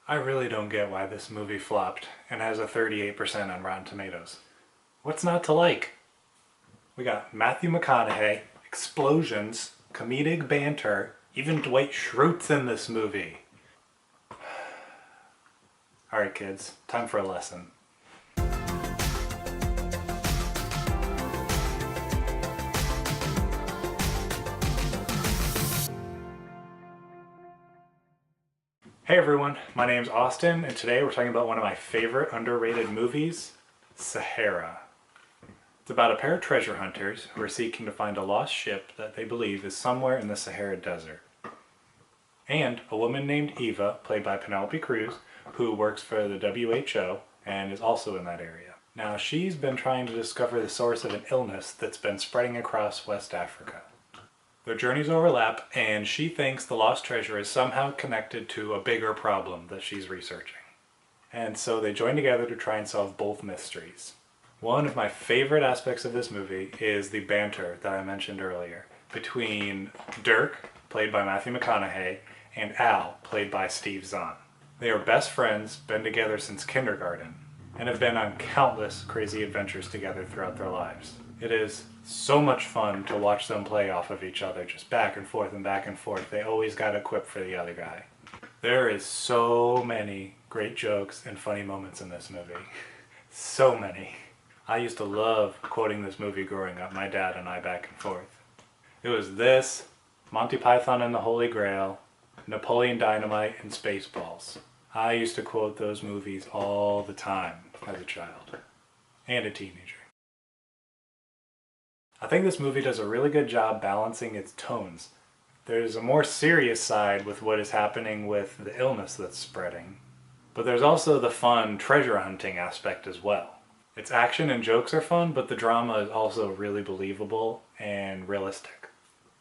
I really don't get why this movie flopped and has a 38% on Rotten Tomatoes. What's not to like? We got Matthew McConaughey, explosions, comedic banter, even Dwight Schrute's in this movie. Alright kids, time for a lesson. Hey everyone, my name's Austin, and today we're talking about one of my favorite underrated movies, Sahara. It's about a pair of treasure hunters who are seeking to find a lost ship that they believe is somewhere in the Sahara Desert. And a woman named Eva, played by Penelope Cruz, who works for the WHO and is also in that area. Now she's been trying to discover the source of an illness that's been spreading across West Africa. Their journeys overlap, and she thinks the lost treasure is somehow connected to a bigger problem that she's researching. And so they join together to try and solve both mysteries. One of my favorite aspects of this movie is the banter that I mentioned earlier between Dirk, played by Matthew McConaughey, and Al, played by Steve Zahn. They are best friends, been together since kindergarten, and have been on countless crazy adventures together throughout their lives. It is so much fun to watch them play off of each other, just back and forth and back and forth. They always got a quip for the other guy. There is so many great jokes and funny moments in this movie. So many. I used to love quoting this movie growing up, my dad and I back and forth. It was this, Monty Python and the Holy Grail, Napoleon Dynamite, and Spaceballs. I used to quote those movies all the time as a child and a teenager. I think this movie does a really good job balancing its tones. There's a more serious side with what is happening with the illness that's spreading, but there's also the fun treasure hunting aspect as well. Its action and jokes are fun, but the drama is also really believable and realistic.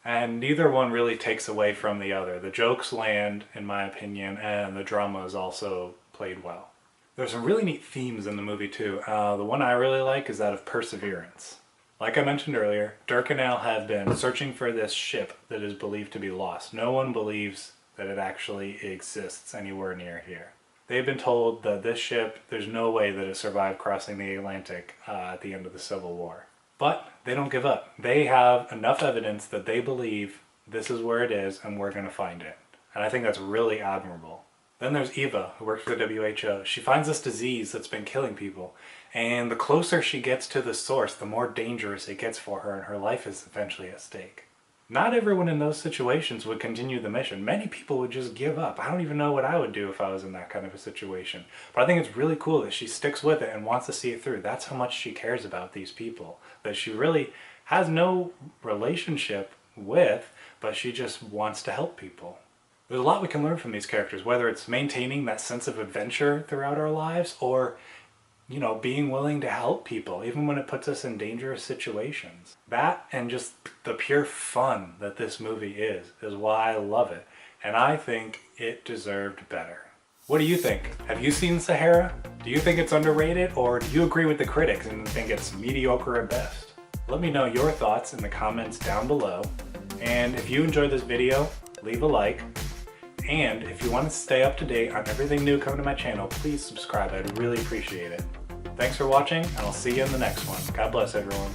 And neither one really takes away from the other. The jokes land, in my opinion, and the drama is also played well. There's some really neat themes in the movie too. The one I really like is that of perseverance. Like I mentioned earlier, Dirk and Al have been searching for this ship that is believed to be lost. No one believes that it actually exists anywhere near here. They've been told that this ship, there's no way that it survived crossing the Atlantic at the end of the Civil War. But they don't give up. They have enough evidence that they believe this is where it is and we're going to find it. And I think that's really admirable. Then there's Eva, who works for the WHO. She finds this disease that's been killing people, and the closer she gets to the source, the more dangerous it gets for her, and her life is eventually at stake. Not everyone in those situations would continue the mission. Many people would just give up. I don't even know what I would do if I was in that kind of a situation. But I think it's really cool that she sticks with it and wants to see it through. That's how much she cares about these people, that she really has no relationship with, but she just wants to help people. There's a lot we can learn from these characters, whether it's maintaining that sense of adventure throughout our lives or, you know, being willing to help people, even when it puts us in dangerous situations. That and just the pure fun that this movie is why I love it. And I think it deserved better. What do you think? Have you seen Sahara? Do you think it's underrated, or do you agree with the critics and think it's mediocre at best? Let me know your thoughts in the comments down below. And if you enjoyed this video, leave a like. And if you want to stay up to date on everything new coming to my channel, please subscribe. I'd really appreciate it. Thanks for watching, and I'll see you in the next one. God bless everyone.